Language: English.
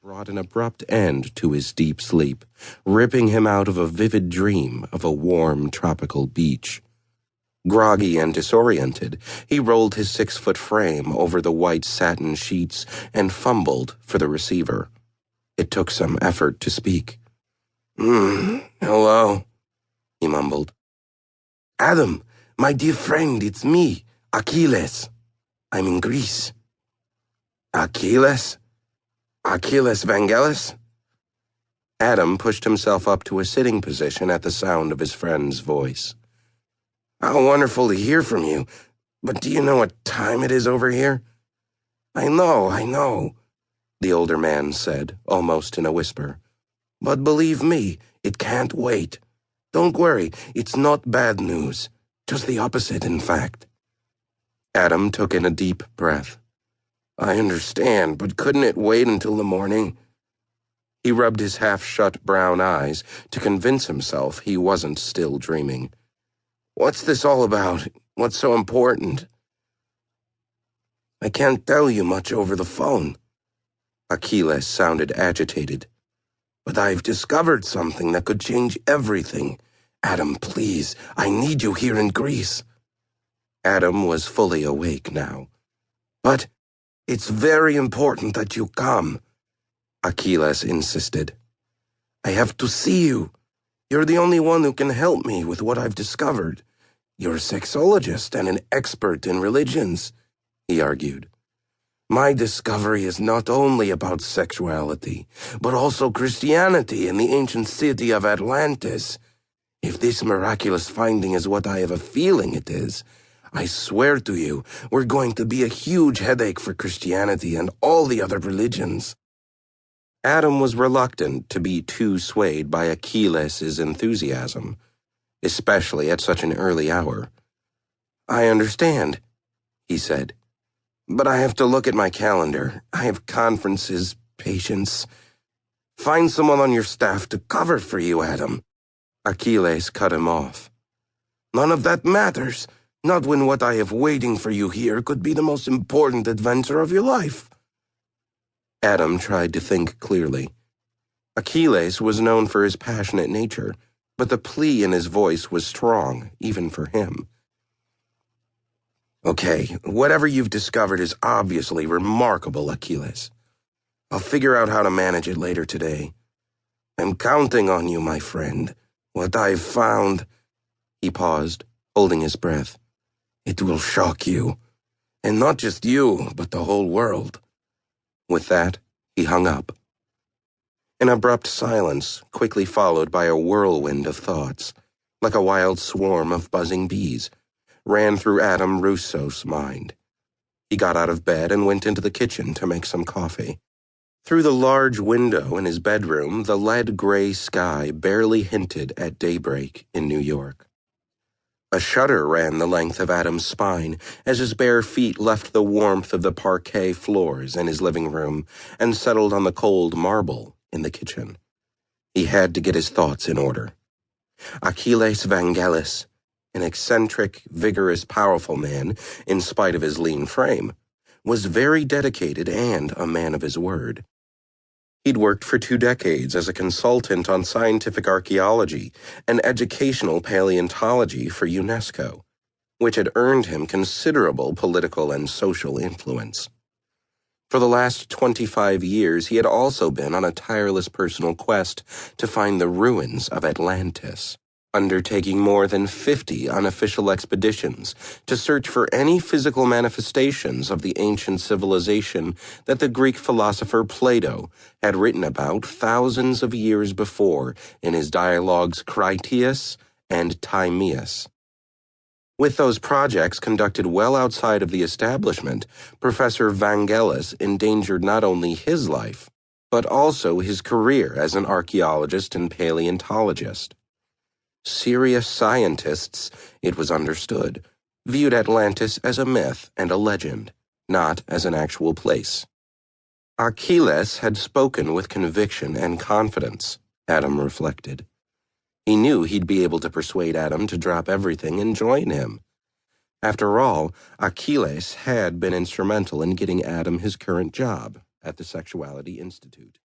brought an abrupt end to his deep sleep, ripping him out of a vivid dream of a warm tropical beach. Groggy and disoriented, he rolled his 6-foot frame over the white satin sheets and fumbled for the receiver. It took some effort to speak. Hello, he mumbled. Adam, my dear friend, it's me, Aquiles. I'm in Greece. Aquiles? Aquiles Vangelis? Adam pushed himself up to a sitting position at the sound of his friend's voice. How wonderful to hear from you. But do you know what time it is over here? I know, the older man said, almost in a whisper. But believe me, it can't wait. Don't worry, it's not bad news. Just the opposite, in fact. Adam took in a deep breath. I understand, but couldn't it wait until the morning? He rubbed his half-shut brown eyes to convince himself he wasn't still dreaming. What's this all about? What's so important? I can't tell you much over the phone. Aquiles sounded agitated. But I've discovered something that could change everything. Adam, please, I need you here in Greece. Adam was fully awake now. But it's very important that you come, Aquiles insisted. I have to see you. You're the only one who can help me with what I've discovered. You're a sexologist and an expert in religions, he argued. My discovery is not only about sexuality, but also Christianity in the ancient city of Atlantis. If this miraculous finding is what I have a feeling it is, I swear to you, we're going to be a huge headache for Christianity and all the other religions. Adam was reluctant to be too swayed by Achilles' enthusiasm, especially at such an early hour. I understand, he said. But I have to look at my calendar. I have conferences, patients. Find someone on your staff to cover for you, Adam. Achilles cut him off. None of that matters, not when what I have waiting for you here could be the most important adventure of your life. Adam tried to think clearly. Achilles was known for his passionate nature, but the plea in his voice was strong, even for him. Okay, whatever you've discovered is obviously remarkable, Achilles. I'll figure out how to manage it later today. I'm counting on you, my friend. What I've found... He paused, holding his breath. It will shock you. And not just you, but the whole world. With that, he hung up. An abrupt silence, quickly followed by a whirlwind of thoughts, like a wild swarm of buzzing bees, ran through Adam Roussos' mind. He got out of bed and went into the kitchen to make some coffee. Through the large window in his bedroom, the lead-gray sky barely hinted at daybreak in New York. A shudder ran the length of Adam's spine as his bare feet left the warmth of the parquet floors in his living room and settled on the cold marble in the kitchen. He had to get his thoughts in order. Aquiles Vangelis, an eccentric, vigorous, powerful man, in spite of his lean frame, was very dedicated and a man of his word. He'd worked for 2 decades as a consultant on scientific archaeology and educational paleontology for UNESCO, which had earned him considerable political and social influence. For the last 25 years, he had also been on a tireless personal quest to find the ruins of Atlantis, undertaking more than 50 unofficial expeditions to search for any physical manifestations of the ancient civilization that the Greek philosopher Plato had written about thousands of years before in his dialogues Critias and Timaeus. With those projects conducted well outside of the establishment, Professor Vangelis endangered not only his life, but also his career as an archaeologist and paleontologist. Serious scientists, it was understood, viewed Atlantis as a myth and a legend, not as an actual place. Achilles had spoken with conviction and confidence, Adam reflected. He knew he'd be able to persuade Adam to drop everything and join him. After all, Achilles had been instrumental in getting Adam his current job at the Sexuality Institute.